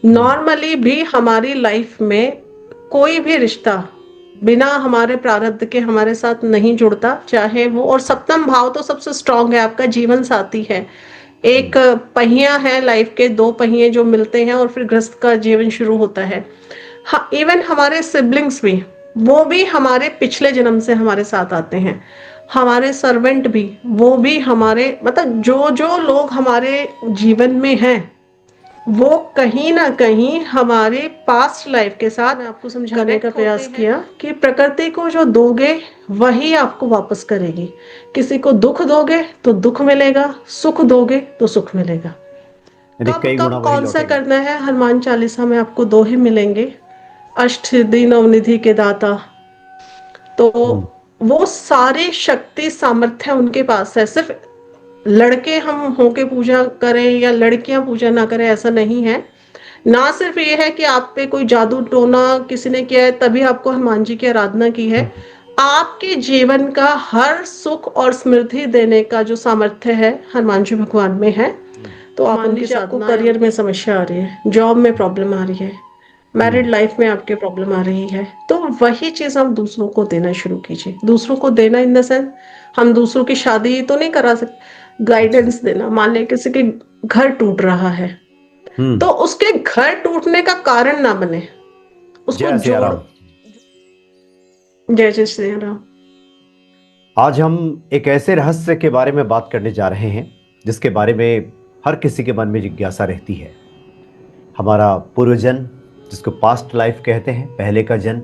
Normally भी हमारी life में कोई भी रिश्ता बिना हमारे प्रारब्ध के हमारे साथ नहीं जुड़ता, चाहे वो, और सप्तम भाव तो सबसे स्ट्रांग है, आपका जीवन साथी है। एक पहिया है लाइफ के, दो पहिए जो मिलते हैं और फिर गृहस्थ का जीवन शुरू होता है। हाँ, इवन हमारे सिबलिंग्स भी, वो भी हमारे पिछले जन्म से हमारे साथ आते हैं। हमारे सर्वेंट भी, वो भी हमारे, मतलब जो जो लोग हमारे जीवन में हैं, वो कहीं ना कहीं हमारे पास्ट लाइफ के साथ, मैं आपको समझाने का प्रयास किया कि प्रकृति को जो दोगे वही आपको वापस करेगी। किसी को दुख दोगे तो दुख मिलेगा, सुख दोगे तो सुख मिलेगा। यानी कब कई गुना कब वही कौन सा लौटेगा। करना है, हनुमान चालीसा में आपको दोहे मिलेंगे। अष्ट सिद्धि नवनिधि के दाता, तो हम्म। वो सारी शक्ति सामर्थ्य उनके पास है। सिर्फ लड़के हम होके पूजा करें या लड़कियां पूजा ना करें, ऐसा नहीं है। ना सिर्फ ये है कि आप पे कोई जादू टोना किसी ने किया है तभी आपको हनुमान जी की आराधना की है। हम्म। आपके जीवन का हर सुख और समृद्धि देने का जो सामर्थ्य है हनुमान जी भगवान में है। हम्म। तो आप उनके साथ, आपको करियर में समस्या आ रही है, जॉब में प्रॉब्लम आ रही है, मैरिड हम्म। लाइफ में आपके प्रॉब्लम आ रही है, तो वही चीज हम दूसरों को देना शुरू कीजिए। दूसरों को देना इन द सेंस, हम दूसरों की शादी तो नहीं करा सकते, जी। गाइडेंस देना। मान लिया किसी के घर टूट रहा है, हम्म। तो उसके घर टूटने का कारण ना बने, उसको जय सिया जोड़। राम। जय जय श्री राम। आज हम एक ऐसे रहस्य के बारे में बात करने जा रहे हैं जिसके बारे में हर किसी के मन में जिज्ञासा रहती है। हमारा पूर्व जन्म, जिसको पास्ट लाइफ कहते हैं, पहले का जन्म,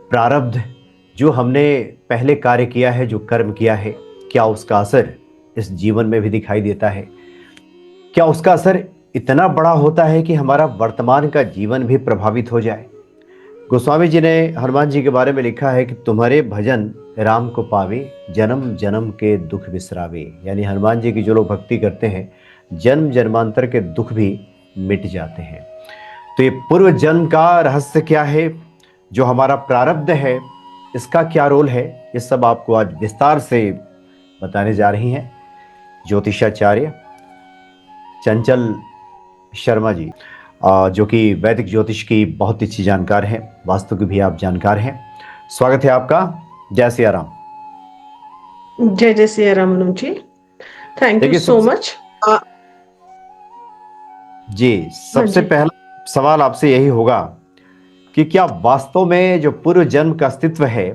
प्रारब्ध, जो हमने पहले कार्य किया है, जो कर्म किया है, क्या उसका असर इस जीवन में भी दिखाई देता है? क्या उसका असर इतना बड़ा होता है कि हमारा वर्तमान का जीवन भी प्रभावित हो जाए? गोस्वामी जी ने हनुमान जी के बारे में लिखा है कि तुम्हारे भजन राम को पावे, जन्म जन्म के दुख बिसरावे। यानी हनुमान जी की जो लोग भक्ति करते हैं, जन्म जन्मांतर के दुख भी मिट जाते हैं। तो ये पूर्व जन्म का रहस्य क्या है, जो हमारा प्रारब्ध है, इसका क्या रोल है, ये सब आपको आज विस्तार से बताने जा रही हैं ज्योतिषाचार्य चंचल शर्मा जी, जो कि वैदिक ज्योतिष की बहुत अच्छी जानकार हैं, वास्तु की भी आप जानकार हैं। स्वागत है आपका। जय सिया राम। जय जय श्री राम मनोज जी, थैंक यू देखिए सो सबसे मच। जी, हाँ सबसे जी। पहला सवाल आपसे यही होगा कि क्या वास्तव में जो पूर्व जन्म का अस्तित्व है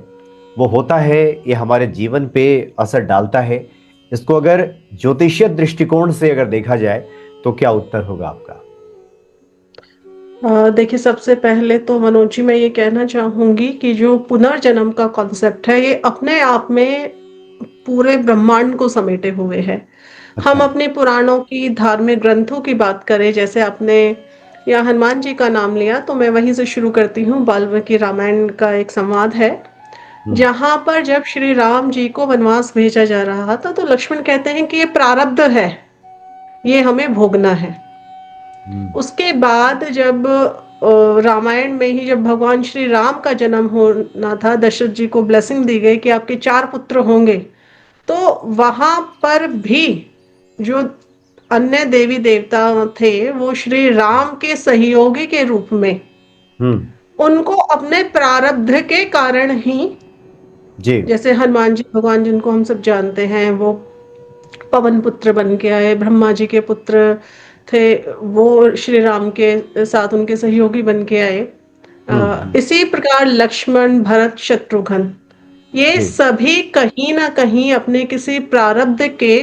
वो होता है, ये हमारे जीवन पे असर डालता है? इसको अगर ज्योतिषीय दृष्टिकोण से अगर देखा जाए तो क्या उत्तर होगा आपका? देखिए, सबसे पहले तो मनोज जी मैं ये कहना चाहूंगी कि जो पुनर्जन्म का कॉन्सेप्ट है, ये अपने आप में पूरे ब्रह्मांड को समेटे हुए है। हम अच्छा। अपने पुराणों की, धार्मिक ग्रंथों की बात करें, जैसे आपने या हनुमान जी का नाम लिया, तो मैं वहीं से शुरू करती हूँ। वाल्मीकि रामायण का एक संवाद है, हम्म। जहां पर जब श्री राम जी को वनवास भेजा जा रहा था, तो लक्ष्मण कहते हैं कि ये प्रारब्ध है, ये हमें भोगना है। हम्म। उसके बाद जब रामायण में ही जब भगवान श्री राम का जन्म होना था, दशरथ जी को ब्लेसिंग दी गई कि आपके 4 पुत्र होंगे, तो वहां पर भी जो अन्य देवी देवता थे, वो श्री राम के सहयोगी के रूप में, हम्म। उनको अपने प्रारब्ध के कारण ही, जी। जैसे हनुमान जी भगवान जिनको हम सब जानते हैं, वो पवन पुत्र बन के आए, ब्रह्मा जी के पुत्र थे, वो श्री राम के साथ उनके सहयोगी बन के आए। हम्म। इसी प्रकार लक्ष्मण, भरत, शत्रुघ्न, ये जी। सभी कहीं ना कहीं अपने किसी प्रारब्ध के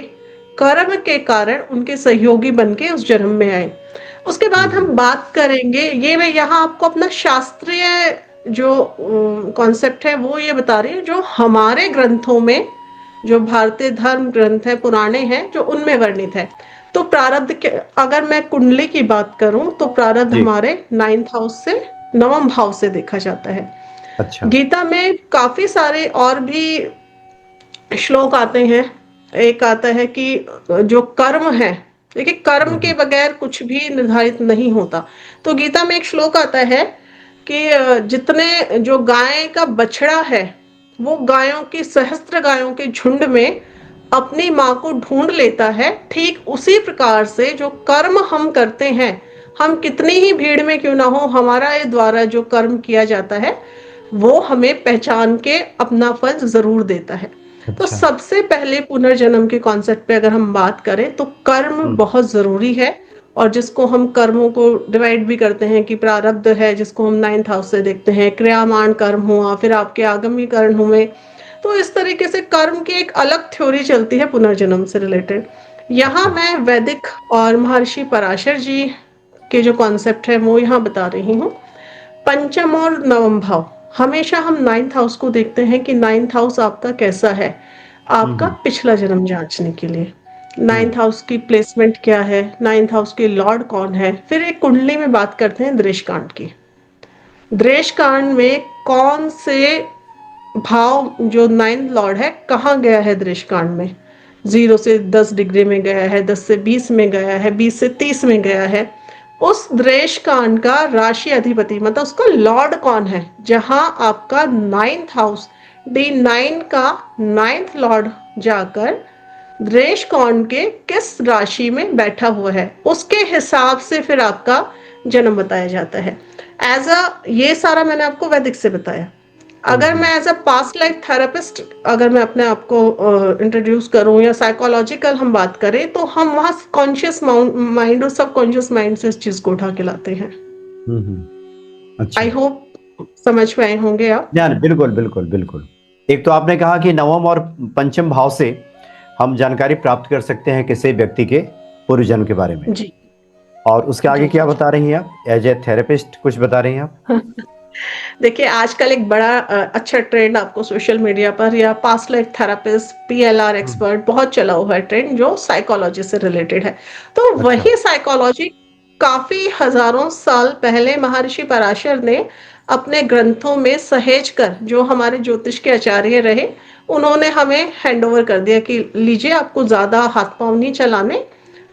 कर्म के कारण उनके सहयोगी बन के उस जन्म में आए। उसके बाद हम हम्म। बात करेंगे, ये मैं यहाँ आपको अपना शास्त्रीय जो कॉन्सेप्ट है वो ये बता रही हूँ, जो हमारे ग्रंथों में, जो भारतीय धर्म ग्रंथ है, पुराने हैं, जो उनमें वर्णित है। तो प्रारब्ध के, अगर मैं कुंडली की बात करूं, तो प्रारब्ध जी। हमारे 9th हाउस से, नवम भाव से देखा जाता है। अच्छा। गीता में काफी सारे और भी श्लोक आते हैं। एक आता है कि जो कर्म है, देखिए कर्म के हम्म। बगैर कुछ भी निर्धारित नहीं होता। तो गीता में एक श्लोक आता है कि जितने, जो गाय का बछड़ा है, वो गायों की, सहस्त्र गायों के झुंड में अपनी माँ को ढूंढ लेता है, ठीक उसी प्रकार से जो कर्म हम करते हैं हम कितनी ही भीड़ में क्यों ना हो, हमारा ये द्वारा जो कर्म किया जाता है वो हमें पहचान के अपना फल जरूर देता है। तो अच्छा। सबसे पहले पुनर्जन्म के कॉन्सेप्ट पे अगर हम बात करें तो कर्म हम्म। बहुत जरूरी है। और जिसको हम कर्मों को डिवाइड भी करते हैं कि प्रारब्ध है, जिसको हम 9th हाउस से देखते हैं, क्रियामान कर्म हुआ, फिर आपके आगामी कर्म हुए। तो इस तरीके से कर्म की एक अलग थ्योरी चलती है पुनर्जन्म से रिलेटेड। यहाँ अच्छा। मैं वैदिक और महर्षि पराशर जी के जो कॉन्सेप्ट है वो यहाँ बता रही हूँ। पंचम और नवम भाव, हमेशा हम 9th हाउस को देखते हैं कि 9th हाउस आपका कैसा है, आपका हम्म। पिछला जन्म जांचने के लिए। हम्म। 9th हाउस की प्लेसमेंट क्या है, 9th हाउस के लॉर्ड कौन है। फिर एक कुंडली में बात करते हैं दृश कांड की। दृश कांड में कौन से भाव, जो 9th लॉर्ड है, कहाँ गया है दृश कांड में। 0 से 10 डिग्री में गया है, 10 से 20 में गया है, 20 से 30 में गया है। उस दृश कांड का राशि अधिपति मतलब उसका लॉर्ड कौन है, जहां आपका 9th हाउस D9 का 9th लॉर्ड जाकर दृष्टिकोण के किस राशि में बैठा हुआ है, उसके हिसाब से फिर आपका जन्म बताया जाता है। एज अ, ये सारा मैंने आपको वैदिक से बताया। अगर हम्म। मैं as a past life therapist, अगर मैं अपने आप को इंट्रोड्यूस करूं या साइकोलॉजिकल हम बात करें, तो हम वहां कॉन्शियस माइंड और सब कॉन्शियस माइंड से इस चीज को उठा के लाते हैं। अच्छा। आई होप समझ पाए होंगे आप। ध्यान, बिल्कुल बिल्कुल बिल्कुल। एक तो आपने कहा कि नवम और पंचम भाव से हम जानकारी प्राप्त कर सकते हैं किसी व्यक्ति के पूर्व जन्म के बारे में, जी और उसके आगे जी क्या जी जी। बता रही हैं आप? एज ए थेरेपिस्ट कुछ बता रही हैं आप? देखिए आजकल एक बड़ा अच्छा ट्रेंड आपको सोशल मीडिया पर या पास्ट लाइफ थेरापिस्ट, PLR हम्म। एक्सपर्ट, बहुत चला हुआ है ट्रेंड जो साइकोलॉजी से रिलेटेड है। तो अच्छा। वही साइकोलॉजी काफी हजारों साल पहले महर्षि पराशर ने अपने ग्रंथों में सहेज कर, जो हमारे ज्योतिष के आचार्य रहे, उन्होंने हमें हैंड ओवर कर दिया कि लीजिए, आपको ज्यादा हाथ पांव नहीं चलाने,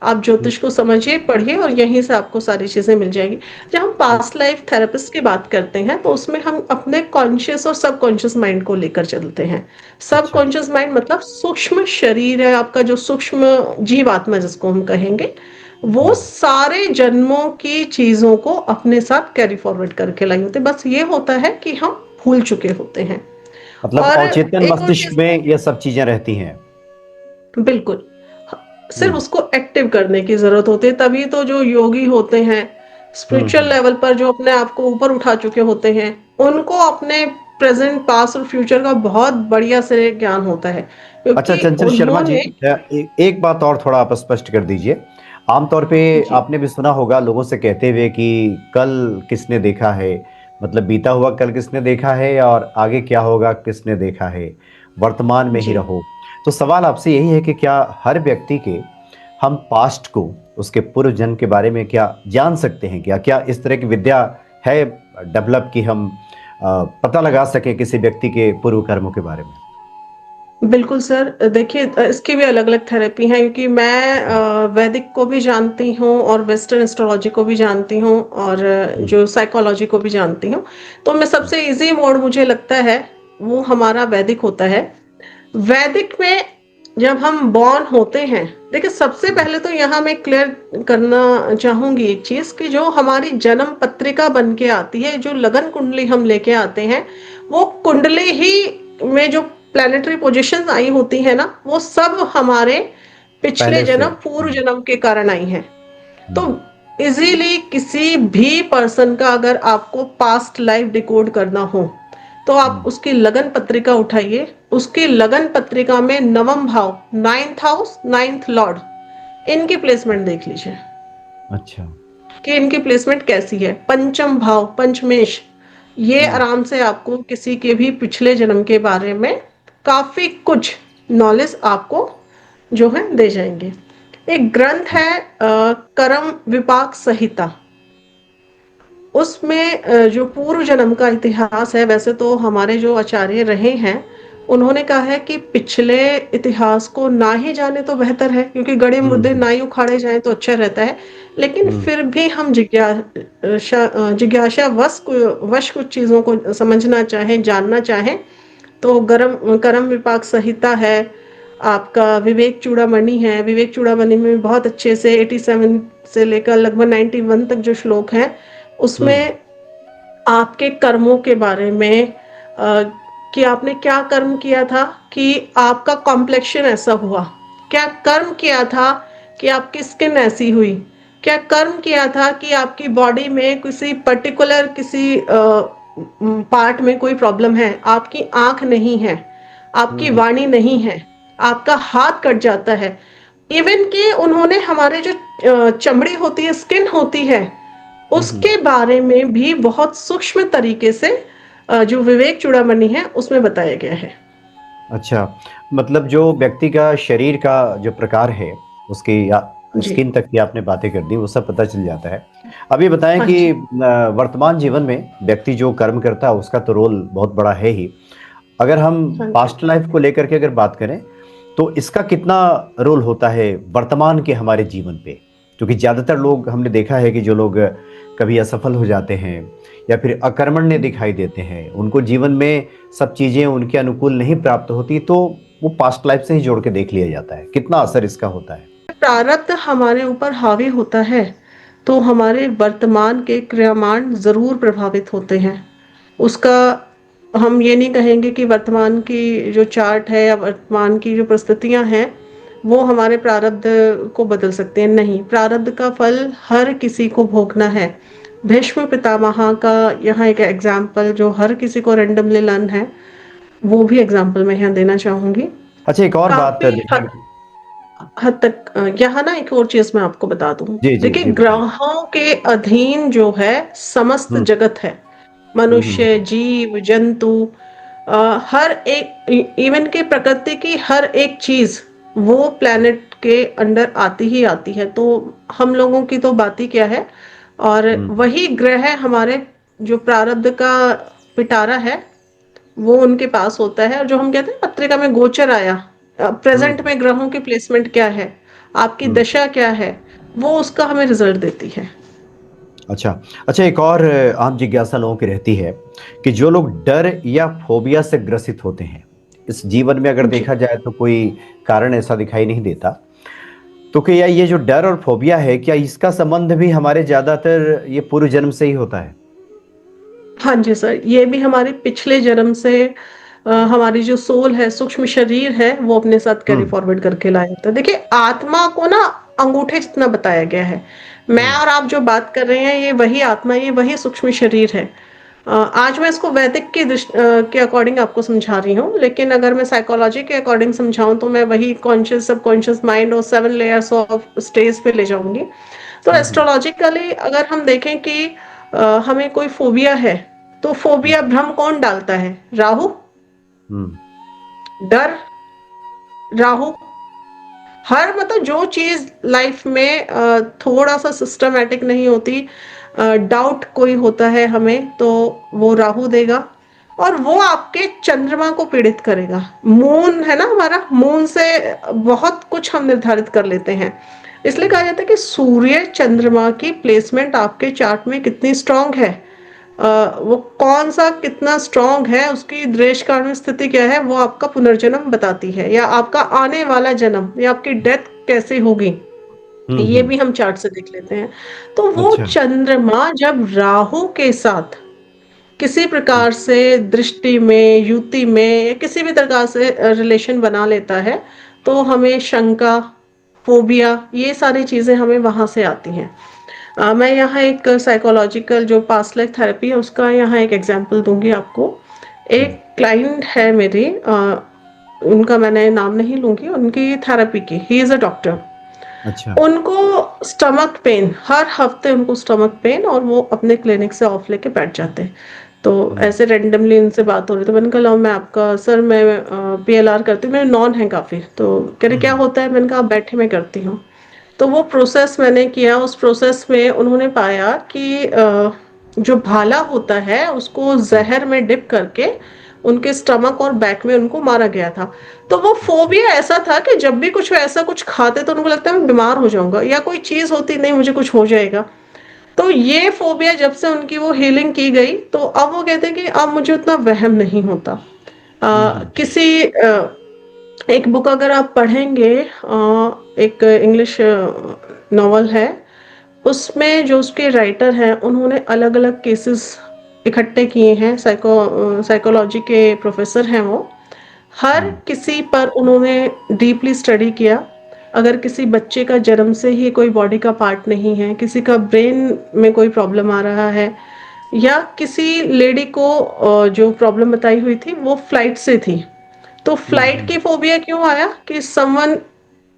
आप हम्म। ज्योतिष को समझिए, पढ़िए, और यहीं से आपको सारी चीजें मिल जाएगी। जब हम पास्ट लाइफ थेरेपिस्ट की बात करते हैं तो उसमें हम अपने कॉन्शियस और सब कॉन्शियस माइंड को लेकर चलते हैं। सब अच्छा। कॉन्शियस माइंड मतलब सूक्ष्म शरीर है आपका, जो सूक्ष्म जीवात्मा जिसको हम कहेंगे, वो हम्म। सारे जन्मों की चीजों को अपने साथ कैरी फॉरवर्ड करके लाई होते हैं। बस ये होता है कि हम भूल चुके होते हैं। मतलब और अवचेतन एक और मस्तिष्क चीज, में ये सब चीजें रहती हैं। बिल्कुल, सिर्फ हम्म। उसको एक्टिव करने की जरूरत होती है। तभी तो जो योगी होते हैं स्पिरिचुअल हम्म। लेवल पर, जो अपने आप को ऊपर उठा चुके होते हैं, उनको अपने प्रेजेंट, पास्ट और फ्यूचर का बहुत बढ़िया से ज्ञान होता है, अच्छा क्योंकि चंचल शर्मा जी, उन्होंने। एक बात और थोड़ा आप स्पष्ट कर दीजिए। आमतौर पे जी आपने भी सुना होगा लोगों से कहते हुए कि कल किसने देखा है, मतलब बीता हुआ कल किसने देखा है, और आगे क्या होगा किसने देखा है, वर्तमान में ही जी। रहो। तो सवाल आपसे यही है कि क्या हर व्यक्ति के हम पास्ट को, उसके पूर्व जन्म के बारे में क्या जान सकते हैं? क्या क्या इस तरह की विद्या है डेवलप कि हम पता लगा सकें किसी व्यक्ति के पूर्व कर्मों के बारे में? बिल्कुल सर, देखिए इसकी भी अलग अलग थेरेपी है, क्योंकि मैं वैदिक को भी जानती हूँ और वेस्टर्न एस्ट्रोलॉजी को भी जानती हूँ और हम्म। जो साइकोलॉजी को भी जानती हूँ। तो मैं सबसे इजी मोड मुझे लगता है वो हमारा वैदिक होता है। वैदिक में जब हम बॉर्न होते हैं, देखिए सबसे हम्म। पहले तो यहाँ मैं क्लियर करना चाहूंगी एक चीज, कि जो हमारी जन्म पत्रिका बन के आती है, जो लगन कुंडली हम लेके आते हैं, वो कुंडली ही में जो प्लैनेटरी पोजीशंस आई होती है ना, वो सब हमारे पिछले पहले से। जन्म, पूर्व जन्म के कारण आई हैं। तो हम्म। इजीली किसी भी पर्सन का अगर आपको पास्ट लाइफ डिकोड करना हो, तो आप हम्म। उसकी लगन पत्रिका उठाइए। उसकी लगन पत्रिका में नवम भाव, 9th हाउस, 9th लॉर्ड, इनकी प्लेसमेंट देख लीजिए अच्छा। कि इनकी प्लेसमेंट कैसी है। पंचम भाव, पंचमेश, ये हम्म। आराम से आपको किसी के भी पिछले जन्म के बारे में काफी कुछ नॉलेज आपको जो है दे जाएंगे। एक ग्रंथ है कर्म विपाक संहिता। उसमें जो पूर्व जन्म का इतिहास है, वैसे तो हमारे जो आचार्य रहे हैं उन्होंने कहा है कि पिछले इतिहास को ना ही जाने तो बेहतर है, क्योंकि गड़े मुर्दे हम्म। ना ही उखाड़े जाएं तो अच्छा रहता है। लेकिन हम्म। फिर भी हम जिज्ञासा वश कुछ चीजों को समझना चाहें, जानना चाहें, तो गरम कर्म विपाक संहिता है, आपका विवेक चूड़ामणि है। विवेक चूड़ामणि में बहुत अच्छे से 87 से लेकर लगभग 91 तक जो श्लोक हैं, उसमें आपके कर्मों के बारे में, कि आपने क्या कर्म किया था कि आपका कॉम्प्लेक्शन ऐसा हुआ, क्या कर्म किया था कि आपकी स्किन ऐसी हुई, क्या कर्म किया था कि आपकी बॉडी में किसी पर्टिकुलर किसी पार्ट में कोई प्रॉब्लम है, आपकी आंख नहीं है, आपकी वाणी नहीं है, आपका हाथ कट जाता है। इवन कि उन्होंने हमारे जो चमड़ी होती है, स्किन होती है, उसके बारे में भी बहुत सूक्ष्म तरीके से जो विवेक चूड़ामणि है उसमें बताया गया है। अच्छा, मतलब जो व्यक्ति का शरीर का जो प्रकार है, उसकी जी। स्किन तक की आपने बातें कर दी, वो सब पता चल जाता है। अब ये बताएं हाँ कि जी। वर्तमान जीवन में व्यक्ति जो कर्म करता है उसका तो रोल बहुत बड़ा है ही। अगर हम हाँ जी। पास्ट लाइफ को लेकर के अगर बात करें, तो इसका कितना रोल होता है वर्तमान के हमारे जीवन पे? क्योंकि ज्यादातर लोग हमने देखा है कि जो लोग कभी असफल हो जाते हैं या फिर अकर्मण्य दिखाई देते हैं, उनको जीवन में सब चीजें उनके अनुकूल नहीं प्राप्त होती, तो वो पास्ट लाइफ से ही जोड़ के देख लिया जाता है। कितना असर इसका होता है? प्रारब्ध हमारे ऊपर हावी होता है तो हमारे वर्तमान के क्रियामान जरूर प्रभावित होते हैं। उसका हम ये नहीं कहेंगे कि वर्तमान की जो चार्ट है या वर्तमान की जो परिस्थितियां हैं वो हमारे प्रारब्ध को बदल सकते हैं, नहीं, प्रारब्ध का फल हर किसी को भोगना है। भीष्म पितामह का यहाँ एक एग्जाम्पल जो हर किसी को रेंडमली लर्न है, वो भी एग्जाम्पल मैं यहाँ देना चाहूंगी। अच्छा, एक और बात काफी देखिए। हद तक यहाँ ना एक और चीज मैं आपको बता दूं। जी जी देखिए, जी, बताइए। ग्रहों के अधीन जो है समस्त हम्म जगत है, हम्म मनुष्य, जीव, जंतु, हर एक, इवन के प्रकृति की हर एक चीज वो प्लेनेट के अंडर आती ही आती है। तो हम लोगों की तो बात ही क्या है। और हम्म वही ग्रह हमारे जो प्रारब्ध का पिटारा है वो उनके पास होता है। और जो हम कहते हैं पत्रिका में गोचर आया, प्रेजेंट हम्म में ग्रहों की प्लेसमेंट क्या है, आपकी हम्म। दशा क्या है, वो उसका हमें रिजल्ट देती है। अच्छा अच्छा, एक और आम जिज्ञासा लोगों की रहती है कि जो लोग डर या फोबिया से ग्रसित होते हैं, इस जीवन में अगर जी। देखा जाए तो कोई कारण ऐसा दिखाई नहीं देता, तो क्या ये जो डर और फोबिया है, क्या इसका संबंध भी हमारे ज्यादातर ये पूर्व जन्म से ही होता है? हाँ जी सर, ये भी हमारे पिछले जन्म से हमारी जो सोल है, सूक्ष्म शरीर है, वो अपने साथ कैरी हम्म फॉरवर्ड करके लाया था। देखिए, आत्मा को ना अंगूठे जितना बताया गया है। मैं हम्म और आप जो बात कर रहे हैं ये वही आत्मा, ये वही सूक्ष्म शरीर है। आज मैं इसको वैदिक की के अकॉर्डिंग आपको समझा रही हूँ, लेकिन अगर मैं साइकोलॉजी के अकॉर्डिंग समझाऊं तो मैं वही कॉन्शियस, सबकॉन्शियस माइंड और 7 लेयर्स ऑफ स्टेज पे ले जाऊंगी। तो हम्म एस्ट्रोलॉजिकली अगर हम देखें कि हमें कोई फोबिया है, तो फोबिया भ्रम कौन डालता है? राहु। हम्म डर, राहु। हर मतलब जो चीज लाइफ में थोड़ा सा सिस्टमेटिक नहीं होती, डाउट कोई होता है हमें, तो वो राहु देगा। और वो आपके चंद्रमा को पीड़ित करेगा। मून है ना हमारा, मून से बहुत कुछ हम निर्धारित कर लेते हैं। इसलिए कहा जाता है कि सूर्य चंद्रमा की प्लेसमेंट आपके चार्ट में कितनी स्ट्रांग है, वो कौन सा कितना स्ट्रांग है, उसकी देश काल में स्थिति क्या है, वो आपका पुनर्जन्म बताती है, या आपका आने वाला जन्म, या आपकी डेथ कैसे होगी, ये हम्म। भी हम चार्ट से देख लेते हैं। तो वो अच्छा। चंद्रमा जब राहु के साथ किसी प्रकार से दृष्टि में, युति में, या किसी भी प्रकार से रिलेशन बना लेता है, तो हमें शंका, फोबिया, ये सारी चीजें हमें वहां से आती हैं। मैं यहाँ एक साइकोलॉजिकल जो पास्ट लाइफ थेरेपी है उसका यहाँ एक एग्जांपल दूंगी आपको। हम्म, एक क्लाइंट है मेरी, उनका मैंने नाम नहीं लूंगी, उनकी थेरेपी की, ही इज अ डॉक्टर। अच्छा। उनको स्टमक पेन, हर हफ्ते उनको स्टमक पेन, और वो अपने क्लिनिक से ऑफ लेके बैठ जाते हैं। तो हम्म ऐसे रेंडमली इनसे बात हो रही, तो मैंने कहा, "लाओ, मैं आपका सर, मैं पीएलआर करती हूँ, मेरे नॉन है काफ़ी।" तो कह रहे क्या हम्म होता है? मैंने कहा, आप बैठे, मैं करती हूँ। तो वो प्रोसेस मैंने किया। उस प्रोसेस में उन्होंने पाया कि जो भाला होता है उसको जहर में डिप करके उनके स्टमक और बैक में उनको मारा गया था। तो वो अच्छा। फोबिया ऐसा था कि जब भी कुछ ऐसा कुछ खाते तो उनको लगता है मैं बीमार हो जाऊंगा, या कोई चीज होती नहीं मुझे कुछ हो जाएगा। तो ये फोबिया जब से उनकी वो हीलिंग की गई, तो अब वो कहते हैं कि अब मुझे उतना वहम नहीं होता। हम्म किसी एक बुक अगर आप पढ़ेंगे, एक इंग्लिश नॉवल है, उसमें जो उसके राइटर हैं उन्होंने अलग अलग केसेस इकट्ठे किए हैं। साइकोलॉजी के प्रोफेसर हैं वो। हर हम्म, किसी पर उन्होंने डीपली स्टडी किया। अगर किसी बच्चे का जन्म से ही कोई बॉडी का पार्ट नहीं है, किसी का ब्रेन में कोई प्रॉब्लम आ रहा है, या किसी लेडी को जो प्रॉब्लम बताई हुई थी वो फ्लाइट से थी, तो फ्लाइट हम्म, की फोबिया क्यों आया कि समवन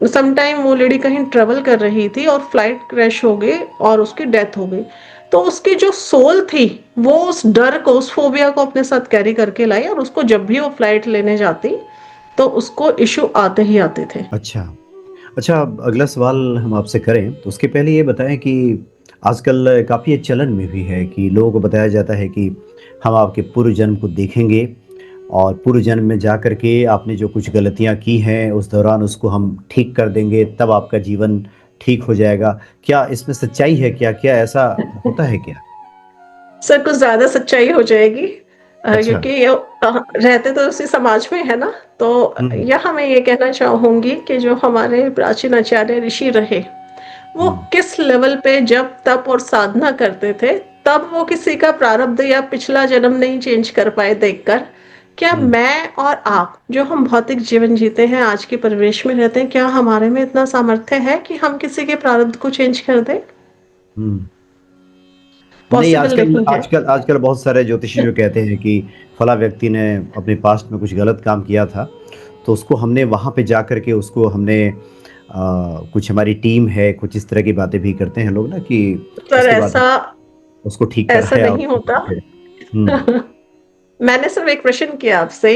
समटाइम वो लेडी कहीं ट्रेवल कर रही थी और फ्लाइट क्रैश हो गई और उसकी डेथ हो गई। तो उसकी जो सोल थी वो उस डर को, उस फोबिया को अपने साथ कैरी करके लाई, और उसको जब भी वो फ्लाइट लेने जाती तो उसको इशू आते ही आते थे। अच्छा। अच्छा, अब अगला सवाल हम आपसे करें तो उसके पहले ये बताएं कि आजकल काफ़ी चलन में भी है कि लोगों को बताया जाता है कि हम आपके पूर्व जन्म को देखेंगे और पूर्व जन्म में जा कर के आपने जो कुछ गलतियां की हैं उस दौरान उसको हम ठीक कर देंगे, तब आपका जीवन ठीक हो जाएगा। क्या इसमें सच्चाई है? क्या क्या ऐसा होता है क्या? सर कुछ ज्यादा सच्चाई हो जाएगी, अच्छा। क्योंकि ये रहते तो उसी समाज में है ना। तो हम्म, यहाँ मैं ये कहना चाहूंगी कि जो हमारे प्राचीन आचार्य ऋषि रहे, वो हम्म, किस लेवल पे जब तप और साधना करते थे, तब वो किसी का प्रारब्ध या पिछला जन्म नहीं चेंज कर पाए देखकर। क्या हम्म, मैं और आप जो हम भौतिक जीवन जीते हैं, आज के परिवेश में रहते हैं, क्या हमारे में इतना सामर्थ्य है कि हम किसी के प्रारब्ध को चेंज कर दें? हम्म। नहीं, पॉसिबल आजकल नहीं है। आजकल आजकल बहुत सारे ज्योतिषी जो कहते हैं कि फला व्यक्ति ने अपने पास्ट में कुछ गलत काम किया था, तो उसको हमने वहां पे जा करके उसको हमने कुछ हमारी टीम है, कुछ इस तरह की बातें भी करते हैं लोग ना कि सर उसके बाद ऐसा उसको ठीक ऐसा कराया और नहीं होता। फिर हम्म। मैंने सिर्फ एक प्रश्न किया आपसे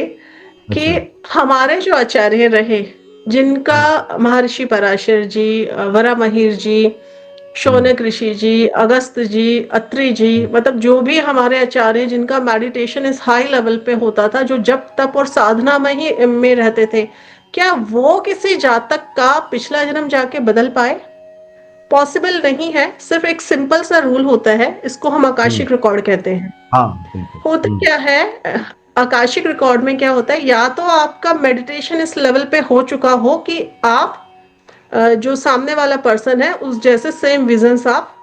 कि अच्छा। हमारे जो आचार्य रहे, जिनका हम्म, महर्षि पराशर जी, वरामहिर जी, हम्म, शौनक ऋषि जी, अगस्त जी, अत्रि जी, मतलब जो भी हमारे आचार्य जिनका मेडिटेशन इस हाई लेवल पे होता था, जो जब तप और साधना में रहते थे, क्या वो किसी जातक का पिछला जन्म जाके बदल पाए? पॉसिबल नहीं है। सिर्फ एक सिंपल सा रूल होता है, इसको हम हम्म, आकाशिक रिकॉर्ड कहते हैं। हाँ बिल्कुल। होता हम्म, क्या है, आकाशिक रिकॉर्ड में क्या होता है, या तो आपका मेडिटेशन इस लेवल पे हो चुका हो कि आप जो सामने वाला पर्सन है उस जैसे सेम विजन्स आप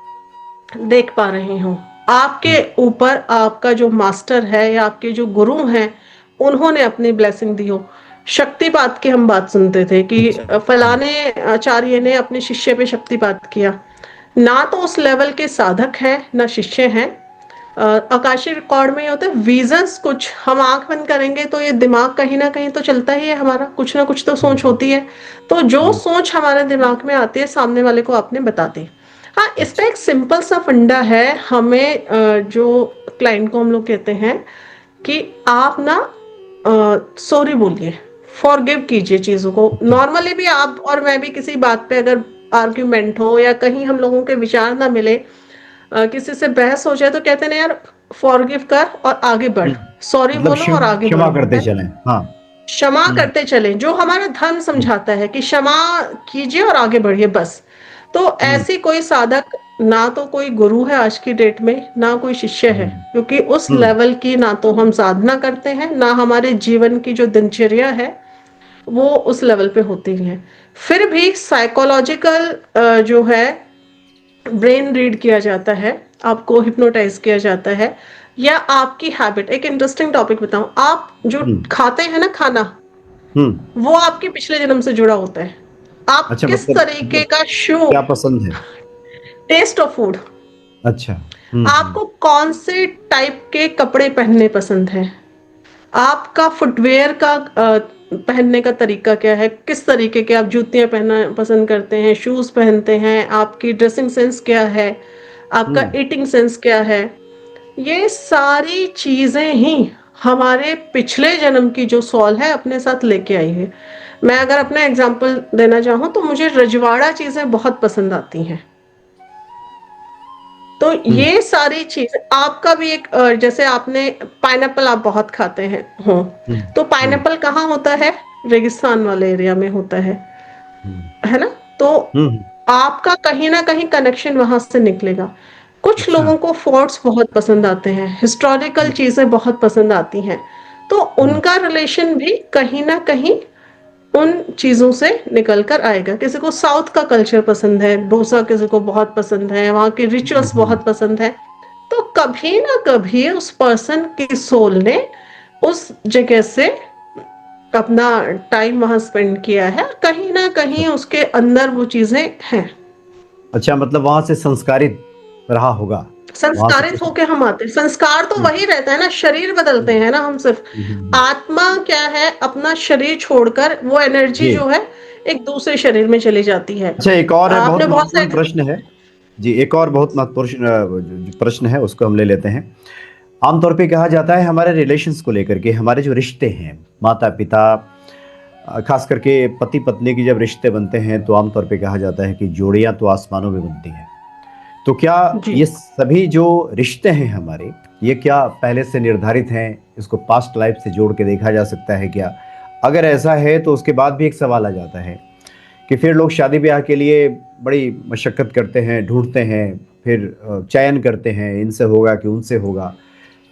देख पा रहे हो, आपके हम्म, ऊपर आपका जो मास्टर है या आपके जो गुरु हैं उन्होंने अपनी ब्लेसिंग दी हो। शक्तिपात की हम बात सुनते थे कि अच्छा। फलाने आचार्य ने अपने शिष्य पे शक्तिपात किया। ना तो उस लेवल के साधक हैं ना शिष्य हैं। आकाशीय रिकॉर्ड में ये होता है विजन्स, कुछ हम आंख बंद करेंगे तो ये दिमाग कहीं ना कहीं तो चलता ही है हमारा, कुछ ना कुछ तो सोच हम्म, होती है। तो जो हम्म, सोच हमारे दिमाग में आती है सामने वाले को आपने बता दी। हाँ, इसका अच्छा। एक सिंपल सा फंडा है। हमें जो क्लाइंट को हम लोग कहते हैं कि आप ना सॉरी बोलिए, फॉरगिव कीजिए चीजों को। अच्छा। नॉर्मली भी आप और मैं भी किसी बात पे अगर आर्ग्यूमेंट हो या कहीं हम लोगों के विचार ना मिले, किसी से बहस हो जाए, तो कहते हैं ना यार, फॉरगिव कर और आगे बढ़, सॉरी मतलब बोलो और आगे क्षमा बढ़ो, करते है ना? चलें। हाँ। क्षमा हम्म, करते चलें, जो हमारा धर्म हम्म, समझाता है कि क्षमा कीजिए और आगे बढ़िए, बस। तो हम्म, ऐसी कोई साधक, ना तो कोई गुरु है आज की डेट में, ना कोई शिष्य है, हम्म, क्योंकि उस हम्म, लेवल की ना तो हम साधना करते हैं, ना हमारे जीवन की जो दिनचर्या है वो उस लेवल पे होती है। फिर भी साइकोलॉजिकल जो है, ब्रेन रीड किया जाता है, आपको हिप्नोटाइज किया जाता है, या आपकी हैबिट। एक इंटरेस्टिंग टॉपिक बताऊं, आप जो हम्म, खाते हैं ना खाना, हम्म। वो आपके पिछले जन्म से जुड़ा होता है। आप अच्छा, किस तरीके मतलब का शू, क्या पसंद है? टेस्ट ऑफ फूड, अच्छा। हम्म, आपको कौन से टाइप के कपड़े पहनने पसंद है, आपका फुटवेयर का पहनने का तरीका क्या है, किस तरीके के आप जूतियां पहनना पसंद करते हैं, शूज पहनते हैं, आपकी ड्रेसिंग सेंस क्या है, आपका हम्म, ईटिंग सेंस क्या है, ये सारी चीजें ही हमारे पिछले जन्म की जो सॉल है अपने साथ लेके आई है। मैं अगर अपना एग्जांपल देना चाहूँ तो मुझे रजवाड़ा चीजें बहुत पसंद आती हैं। तो हम्म, ये सारी चीज आपका भी एक जैसे आपने पाइनएप्पल आप बहुत खाते हैं हो, हम्म, तो हम्म, पाइनएप्पल कहाँ होता है? रेगिस्तान वाले एरिया में होता हम्म, है ना? तो हम्म, आपका कहीं ना कहीं कनेक्शन वहां से निकलेगा। कुछ अच्छा। लोगों को फोर्ट्स बहुत पसंद आते हैं, हिस्टोरिकल हम्म, चीजें बहुत पसंद आती हैं, तो हम्म, उनका रिलेशन भी कहीं ना कहीं उन चीजों से निकल कर आएगा। किसी को साउथ का कल्चर पसंद है, डोसा किसी को बहुत पसंद है, वहाँ के रिचुअल्स हम्म। बहुत पसंद है, तो कभी ना कभी उस पर्सन की सोल ने उस जगह से अपना टाइम वहां स्पेंड किया है, कहीं ना अच्छा। कहीं उसके अंदर वो चीजें हैं। अच्छा, मतलब वहां से संस्कारित रहा होगा। वहां से संस्कारित कुछ। होके हम आते हैं, संस्कार तो हम्म, वही रहता है ना, शरीर बदलते हम्म, हैं ना हम सिर्फ। हम्म। आत्मा क्या है, अपना शरीर छोड़कर वो एनर्जी जी। जो है एक दूसरे शरीर में चली जाती है। अच्छा, एक और बहुत आपने बहुत महत्वपूर्ण सारे। प्रश्न है। जी, एक और बहुत महत्वपूर्ण जो प्रश्न है उसको हम ले लेते हैं। आमतौर पे कहा जाता है हमारे रिलेशंस को लेकर के, हमारे जो रिश्ते हैं, माता पिता, खास करके पति पत्नी की जब रिश्ते बनते हैं तो आमतौर पे कहा जाता है कि जोड़ियां तो आसमानों में बनती हैं। तो क्या जी। ये सभी जो रिश्ते हैं हमारे, ये क्या पहले से निर्धारित हैं? इसको पास्ट लाइफ से जोड़ के देखा जा सकता है क्या? अगर ऐसा है तो उसके बाद भी एक सवाल आ जाता है कि फिर लोग शादी ब्याह के लिए बड़ी मशक्कत करते हैं, ढूंढते हैं, फिर चयन करते हैं, इनसे होगा कि उनसे होगा।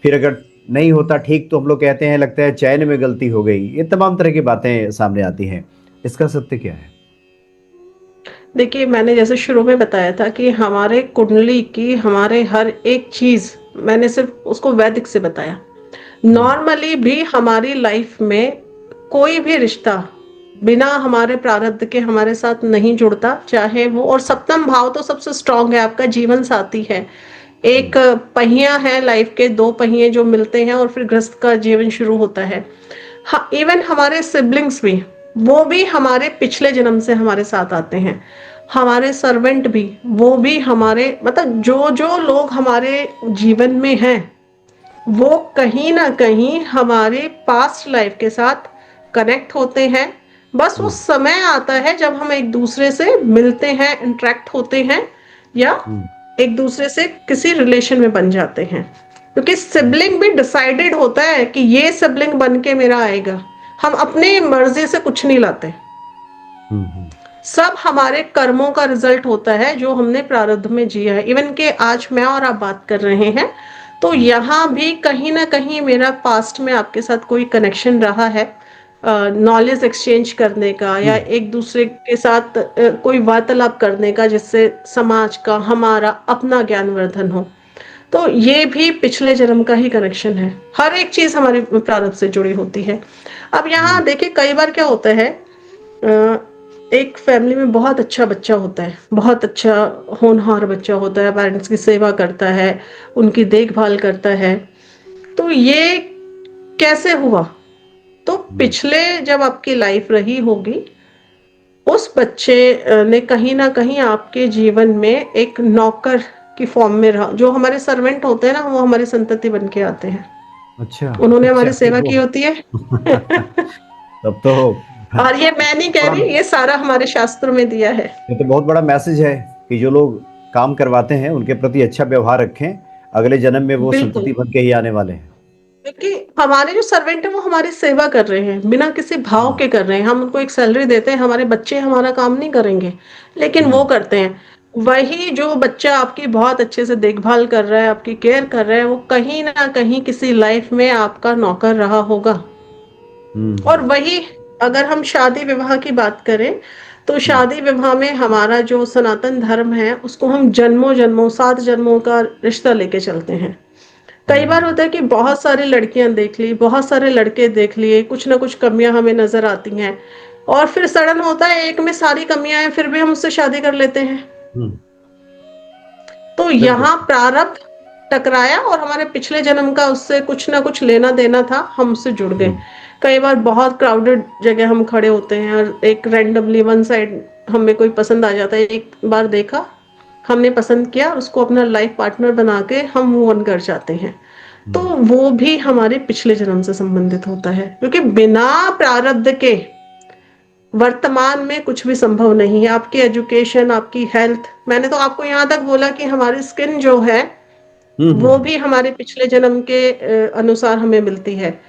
फिर अगर नहीं होता ठीक तो हम लोग कहते हैं लगता है चयन में गलती हो गई। ये तमाम तरह की बातें सामने आती हैं। इसका सत्य क्या है? देखिए, मैंने जैसे शुरू में बताया था कि हमारे कुंडली की हमारे हर एक चीज, मैंने सिर्फ उसको वैदिक से बताया। हम्म, नॉर्मली भी हमारी लाइफ में कोई भी रिश्ता बिना हमारे प्रारब्ध के हमारे साथ नहीं जुड़ता, चाहे वो, और सप्तम भाव तो सबसे स्ट्रांग है, आपका जीवन साथी है। हम्म, एक पहिया है लाइफ के, दो पहिए जो मिलते हैं और फिर गृहस्थ का जीवन शुरू होता है। हाँ, इवन हमारे सिबलिंग्स भी, वो भी हमारे पिछले जन्म से हमारे साथ आते हैं। हमारे सर्वेंट भी, वो भी हमारे, मतलब जो जो लोग हमारे जीवन में हैं, वो कहीं ना कहीं हमारे पास्ट लाइफ के साथ कनेक्ट होते हैं। बस वो हम्म, समय आता है जब हम एक दूसरे से मिलते हैं, इंटरेक्ट होते हैं, या हम्म, एक दूसरे से किसी रिलेशन में बन जाते हैं। क्योंकि सिबलिंग भी डिसाइडेड होता है कि ये सिबलिंग बन के मेरा आएगा। हम अपनी मर्जी से कुछ नहीं लाते, हम्म, सब हमारे कर्मों का रिजल्ट होता है जो हमने प्रारब्ध में जिया है। इवन के आज मैं और आप बात कर रहे हैं, तो हम्म, यहाँ भी कहीं ना कहीं मेरा पास्ट में आपके साथ कोई कनेक्शन रहा है, नॉलेज एक्सचेंज करने का, या हम्म, एक दूसरे के साथ कोई वार्तालाप करने का, जिससे समाज का, हमारा अपना ज्ञानवर्धन हो। तो ये भी पिछले जन्म का ही कनेक्शन है। हर एक चीज हमारे प्रारब्ध से जुड़ी होती है। अब हम्म, यहाँ देखिए, कई बार क्या होता है, एक फैमिली में बहुत अच्छा बच्चा होता है, बहुत अच्छा होनहार बच्चा होता है, पेरेंट्स की सेवा करता है, उनकी देखभाल करता है। तो ये कैसे हुआ? तो हम्म। पिछले जब आपकी लाइफ रही होगी, उस बच्चे ने कहीं ना कहीं आपके जीवन में एक नौकर की फॉर्म में रहा। जो हमारे सर्वेंट होते हैं ना, वो हमारी संतति बन के आते हैं, अच्छा। उन्होंने अच्छा, हमारी फिर सेवा वो की होती है। तब तो और ये मैं नहीं कह बड़ा, रही, ये सारा हमारे शास्त्रों में दिया है। ये तो बहुत बड़ा मैसेज है कि जो लोग काम करवाते हैं उनके प्रति अच्छा व्यवहार रखें। अगले जन्म में वो बिल्कुल, संतति बन के ही आने वाले हैं। क्योंकि हमारे जो सर्वेंट है वो हमारी सेवा कर रहे हैं, बिना किसी भाव हम्म, के कर रहे हैं। हम उनको एक सैलरी देते हैं, हमारे बच्चे हमारा काम नहीं करेंगे, लेकिन वो हम्म, करते हैं। वही जो बच्चा आपकी बहुत अच्छे से देखभाल कर रहा है, आपकी केयर कर रहा है, वो कहीं ना कहीं किसी लाइफ में आपका नौकर रहा होगा। और हम्म, वही, अगर हम शादी विवाह की बात करें, तो हम्म, शादी विवाह में हमारा जो सनातन धर्म है, उसको हम जन्मों जन्मों, 7 जन्मों का रिश्ता लेके चलते हैं। कई बार हम्म, होता है कि बहुत सारी लड़कियां देख ली, बहुत सारे लड़के देख लिए, कुछ ना कुछ कमियां हमें नजर आती हैं, और फिर सडन होता है एक में सारी कमियां हैं, फिर भी हम उससे शादी कर लेते हैं। हम्म, तो बिल्कुल। यहाँ प्रारब्ध टकराया, और हमारे पिछले जन्म का उससे कुछ ना कुछ लेना देना था, हम उससे जुड़ गए। हम्म, कई बार बहुत क्राउडेड जगह हम खड़े होते हैं, और एक रैंडमली वन साइड हमें कोई पसंद आ जाता है। एक बार देखा, हमने पसंद किया, उसको अपना लाइफ पार्टनर बना के हम मूव ऑन कर जाते हैं। तो हम्म, वो भी हमारे पिछले जन्म से संबंधित होता है, क्योंकि बिना प्रारब्ध के वर्तमान में कुछ भी संभव नहीं है। आपकी एजुकेशन, आपकी हेल्थ, मैंने तो आपको यहाँ तक बोला कि हमारी स्किन जो है, हम्म, वो भी हमारे पिछले जन्म के अनुसार हमें मिलती है।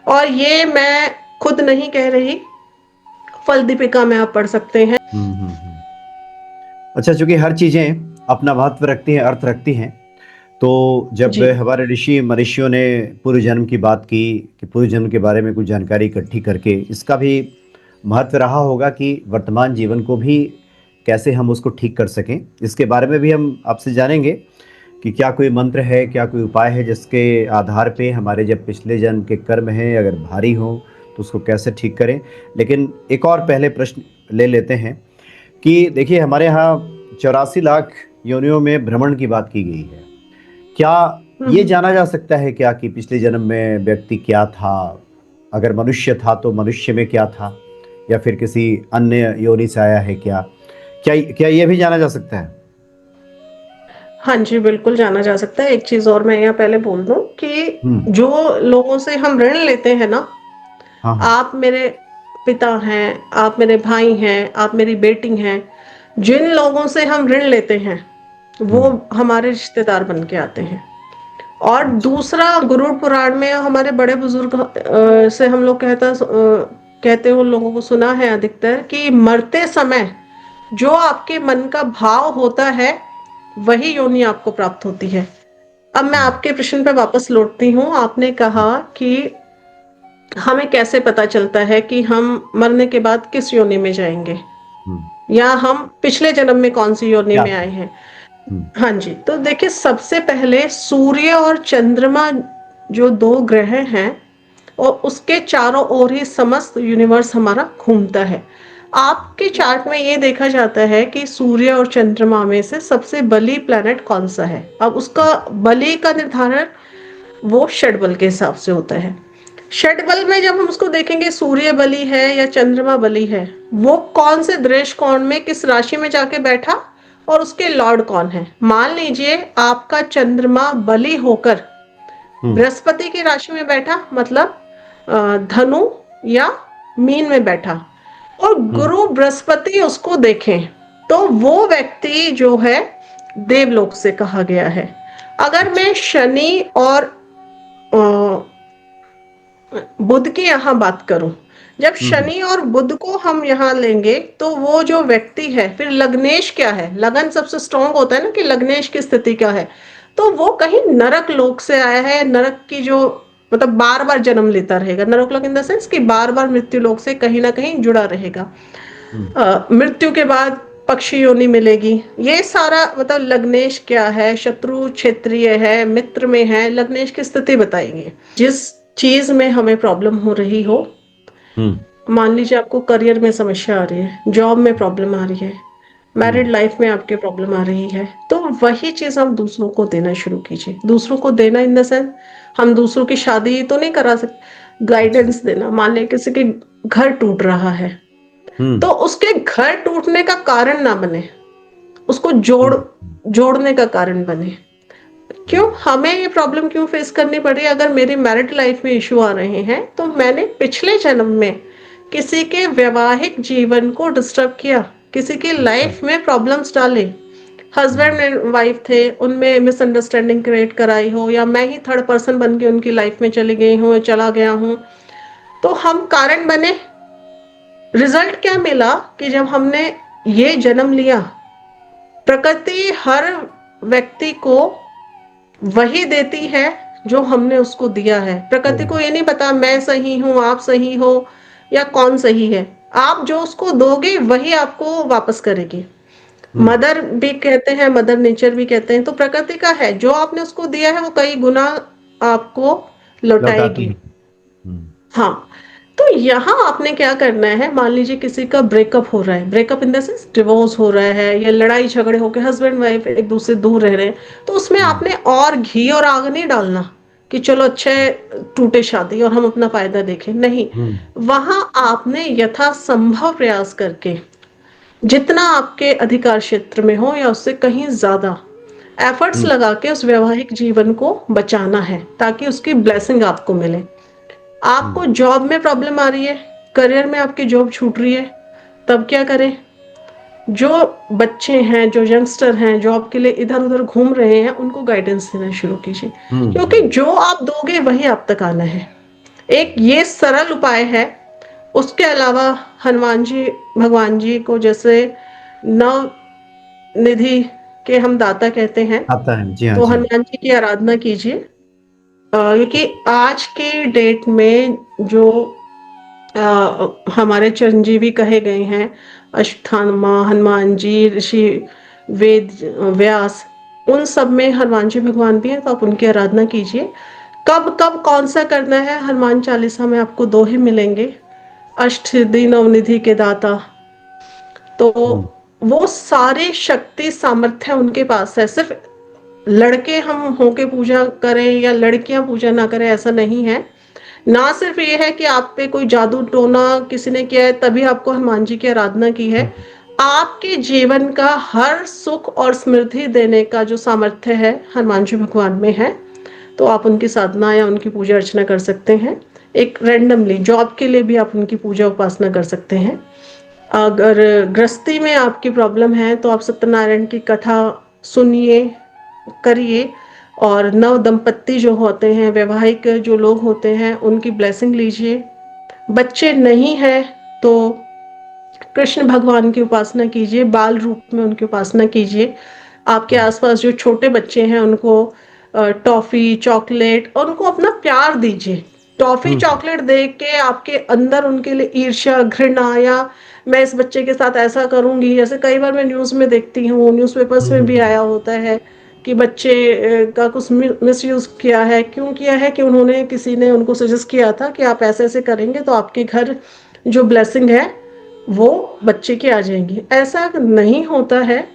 और ये मैं खुद नहीं कह रही, फल दीपिका में आप पढ़ सकते हैं। हम्म। अच्छा, चूंकि हर चीजें अपना महत्व रखती हैं, अर्थ रखती हैं, तो जब जी। हमारे ऋषि मनीषियों ने पूर्व जन्म की बात की कि पूर्व जन्म के बारे में कुछ जानकारी इकट्ठी करके इसका भी महत्व रहा होगा कि वर्तमान जीवन को भी कैसे हम उसको ठीक कर सकें। इसके बारे में भी हम आपसे जानेंगे कि क्या कोई मंत्र है, क्या कोई उपाय है जिसके आधार पे हमारे जब पिछले जन्म के कर्म हैं अगर भारी हो तो उसको कैसे ठीक करें। लेकिन एक और पहले प्रश्न ले लेते हैं कि देखिए, हमारे यहाँ 84 लाख योनियों में भ्रमण की बात की गई है। क्या ये हम्म। जाना जा सकता है क्या कि पिछले जन्म में व्यक्ति क्या था? अगर मनुष्य था तो मनुष्य में क्या था, या फिर किसी अन्य योनि से आया है क्या? क्या क्या ये भी जाना जा सकता है? हाँ जी, बिल्कुल जाना जा सकता है। एक चीज और मैं यहाँ पहले बोल दूं कि हम्म। जो लोगों से हम ऋण लेते हैं ना, हाँ हाँ। आप मेरे पिता हैं, आप मेरे भाई हैं, आप मेरी बेटी हैं, जिन लोगों से हम ऋण लेते हैं वो हम्म। हमारे रिश्तेदार बन के आते हैं। और अच्छा। दूसरा, गुरु पुराण में हमारे बड़े बुजुर्ग से हम लोग कहते हैं, उन लोगों को सुना है अधिकतर कि मरते समय जो आपके मन का भाव होता है वही योनि आपको प्राप्त होती है। अब मैं हम्म। आपके प्रश्न पे वापस लौटती हूँ। आपने कहा कि हमें कैसे पता चलता है कि हम मरने के बाद किस योनि में जाएंगे, हम्म। या हम पिछले जन्म में कौन सी योनि क्या में आए था? हैं। हम्म। हाँ जी, तो देखिए, सबसे पहले सूर्य और चंद्रमा जो दो ग्रह हैं, और उसके चारों ओर ही समस्त यूनिवर्स हमारा घूमता है। आपके चार्ट में ये देखा जाता है कि सूर्य और चंद्रमा में से सबसे बली प्लैनेट कौन सा है। अब उसका बली का निर्धारण वो षटबल के हिसाब से होता है। षटबल में जब हम उसको देखेंगे, सूर्य बली है या चंद्रमा बली है, वो कौन से दृष्टि कोण में किस राशि में जाके बैठा और उसके लॉर्ड कौन है। मान लीजिए आपका चंद्रमा बली होकर हम्म। बृहस्पति की राशि में बैठा, मतलब धनु या मीन में बैठा, और हम्म। गुरु बृहस्पति उसको देखें, तो वो व्यक्ति जो है देवलोक से कहा गया है। अगर अच्छा। मैं शनि और बुध की यहाँ बात करूं, जब हम्म। शनि और बुध को हम यहाँ लेंगे तो वो जो व्यक्ति है, फिर लग्नेश क्या है, लगन सबसे स्ट्रांग होता है ना कि लग्नेश की स्थिति क्या है, तो वो कहीं नरक लोक से आया है। नरक की जो, मतलब बार बार जन्म लेता रहेगा, नरक लोक इन द सेंस कि बार बार मृत्यु लोक से कहीं ना कहीं जुड़ा रहेगा। हम्म। मृत्यु के बाद पक्षी योनि मिलेगी। ये सारा मतलब लग्नेश क्या है, शत्रु क्षेत्रीय है, मित्र में है, लग्नेश की स्थिति बताएंगे। जिस चीज में हमें प्रॉब्लम हो रही हो, हम्म। मान लीजिए आपको करियर में समस्या आ रही है, जॉब में प्रॉब्लम आ रही है, मैरिड हम्म। लाइफ में आपके प्रॉब्लम आ रही है, तो वही चीज हम दूसरों को देना शुरू कीजिए। दूसरों को देना इन द सेंस, हम दूसरों की शादी तो नहीं करा सकते, अच्छा। गाइडेंस देना। मान लीजिए किसी के घर टूट रहा है, हम्म। तो उसके घर टूटने का कारण ना बने, उसको हम्म। जोड़ने का कारण बने। क्यों हमें ये प्रॉब्लम क्यों फेस करनी पड़ी? अगर मेरी मैरिड लाइफ में इश्यू आ रहे हैं तो मैंने पिछले जन्म में किसी के वैवाहिक जीवन को डिस्टर्ब किया, किसी की अच्छा। लाइफ में प्रॉब्लम्स डाले। Husband hmm. एंड वाइफ थे, उनमें मिसअंडरस्टैंडिंग क्रिएट कराई हो, या मैं ही थर्ड पर्सन बन के उनकी लाइफ में चली गई हूँ, चला गया हूँ, तो हम कारण बने। रिजल्ट क्या मिला कि जब हमने ये जन्म लिया, प्रकृति हर व्यक्ति को वही देती है जो हमने उसको दिया है। प्रकृति को ये नहीं पता मैं सही हूं, आप सही हो, या कौन सही है। आप जो उसको दोगे वही आपको वापस करेगी। हम्म। मदर भी कहते हैं, मदर नेचर भी कहते हैं, तो प्रकृति का है, जो आपने उसको दिया है वो कई गुना आपको लौटाती लौटाएगी। है। हम्म। हाँ, तो यहाँ आपने क्या करना है, मान लीजिए किसी का ब्रेकअप हो रहा है, breakup in the sense divorce हो रहा है, या लड़ाई झगड़े होकर हस्बैंड वाइफ एक दूसरे से दूर रह रहे हैं, तो उसमें हम्म। आपने और घी और आग नहीं डालना कि चलो अच्छा है टूटे शादी और हम अपना फायदा देखें, नहीं। हम्म। वहां आपने यथासंभव प्रयास करके, जितना आपके अधिकार क्षेत्र में हो या उससे कहीं ज्यादा एफर्ट्स हम्म। लगा के उस वैवाहिक जीवन को बचाना है, ताकि उसकी ब्लेसिंग आपको मिले। आपको हम्म। जॉब में प्रॉब्लम आ रही है, करियर में आपकी जॉब छूट रही है, तब क्या करें? जो बच्चे हैं, जो यंगस्टर हैं, जॉब के लिए इधर उधर घूम रहे हैं, उनको गाइडेंस देना शुरू कीजिए, क्योंकि हम्म। जो आप दोगे वही आप तक आना है। एक ये सरल उपाय है। उसके अलावा हनुमान जी, भगवान जी को जैसे नव निधि के हम दाता कहते हैं, आता है, जी हाँ तो जी हाँ। हनुमान जी की आराधना कीजिए। क्योंकि आज के डेट में जो हमारे चिरंजीवी कहे गए हैं, अश्वत्थामा, हनुमान जी, ऋषि वेद व्यास, उन सब में हनुमान जी भगवान भी हैं, तो आप उनकी आराधना कीजिए। कब कब कौन सा करना है, हनुमान चालीसा में आपको दोहे मिलेंगे, अष्ट सिद्धि नवनिधि के दाता। तो हम्म, वो सारी शक्ति सामर्थ्य उनके पास है। सिर्फ लड़के हम होके पूजा करें या लड़कियां पूजा ना करें, ऐसा नहीं है। ना सिर्फ ये है कि आप पे कोई जादू टोना किसी ने किया है तभी आपको हनुमान जी की आराधना की है। हम्म, आपके जीवन का हर सुख और समृद्धि देने का जो सामर्थ्य है हनुमान जी भगवान में है। तो आप उनकी साधना या उनकी पूजा अर्चना कर सकते हैं। एक रैंडमली जॉब के लिए भी आप उनकी पूजा उपासना कर सकते हैं। अगर गृहस्थी में आपकी प्रॉब्लम है तो आप सत्यनारायण की कथा सुनिए, करिए। और नव दंपत्ति जो होते हैं, वैवाहिक जो लोग होते हैं, उनकी ब्लेसिंग लीजिए। बच्चे नहीं है तो कृष्ण भगवान की उपासना कीजिए, बाल रूप में उनकी उपासना कीजिए। आपके हम्म, आसपास जो छोटे बच्चे हैं उनको टॉफी चॉकलेट और उनको अपना प्यार दीजिए। टॉफी हम्म, चॉकलेट दे के आपके अंदर उनके लिए ईर्ष्या घृणा, या मैं इस बच्चे के साथ ऐसा करूंगी, जैसे कई बार मैं न्यूज में देखती हूँ, न्यूज़पेपर्स में भी आया होता है कि बच्चे का कुछ मिस यूज किया है। क्यों किया है? कि उन्होंने, किसी ने उनको सजेस्ट किया था कि आप ऐसे ऐसे करेंगे तो आपके घर जो ब्लेसिंग है वो बच्चे की आ जाएंगी। ऐसा नहीं होता है।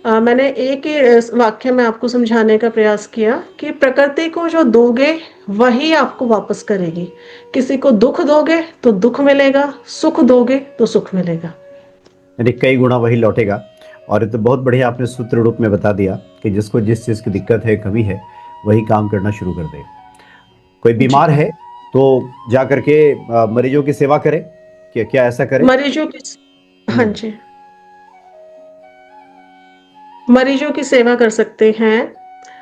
मैंने एक ही वाक्य में आपको समझाने का प्रयास किया कि प्रकृति को जो दोगे वही आपको वापस करेगी। किसी को दुख दोगे तो दुख मिलेगा, सुख दोगे तो सुख मिलेगा। यानी कई गुना वही लौटेगा। और ये तो बहुत बढ़िया आपने सूत्र रूप में बता दिया कि जिसको जिस चीज की दिक्कत है, कमी है, वही काम करना शुरू कर दे। कोई जी। बीमार है तो जा करके मरीजों की सेवा करे, क्या क्या ऐसा करे? मरीजों की, हाँ हम्म, जी, मरीजों की सेवा कर सकते हैं।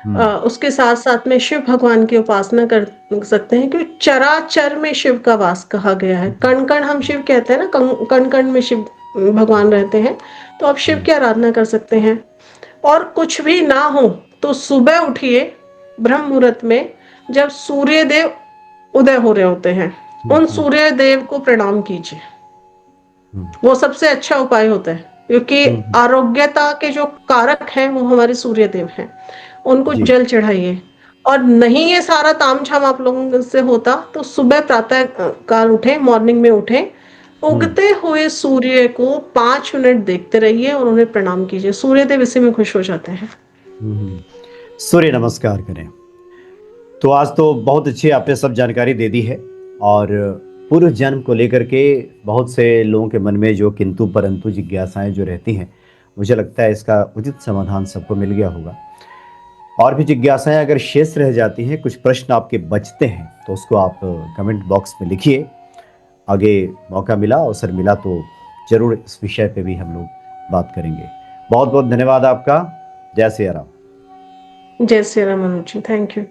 हम्म, उसके साथ साथ में शिव भगवान की उपासना कर सकते हैं, क्योंकि चराचर में शिव का वास कहा गया है। हम्म, कण कण हम शिव कहते हैं ना, कण कण में शिव भगवान रहते हैं। तो आप शिव हम्म, की आराधना कर सकते हैं। और कुछ भी ना हो तो सुबह उठिए ब्रह्म मुहूर्त में, जब सूर्य देव उदय हो रहे होते हैं, हम्म, उन सूर्य देव को प्रणाम कीजिए। हम्म, वो सबसे अच्छा उपाय होता है, क्योंकि हम्म, आरोग्यता के जो कारक हैं वो हमारे सूर्य देव हैं। उनको जी। जल चढ़ाइए। और नहीं ये सारा तामझाम आप लोगों से होता तो सुबह प्रातः काल उठे, मॉर्निंग में उठे, हम्म, उगते हुए सूर्य को 5 मिनट देखते रहिए और उन्हें प्रणाम कीजिए। सूर्य देव इसी में खुश हो जाते हैं। हम्म। सूर्य नमस्कार करें। तो आज तो बहुत अच्छी आपने सब जानकारी दे दी है। और पूर्व जन्म को लेकर के बहुत से लोगों के मन में जो किंतु परंतु जिज्ञासाएं जो रहती हैं, मुझे लगता है इसका उचित समाधान सबको मिल गया होगा। और भी जिज्ञासाएं अगर शेष रह जाती हैं, कुछ प्रश्न आपके बचते हैं, तो उसको आप कमेंट बॉक्स में लिखिए। आगे मौका मिला, अवसर मिला तो जरूर इस विषय पे भी हम लोग बात करेंगे। बहुत बहुत धन्यवाद आपका। जय सिया राम। जय श्री राम, मनोज जी, थैंक यू।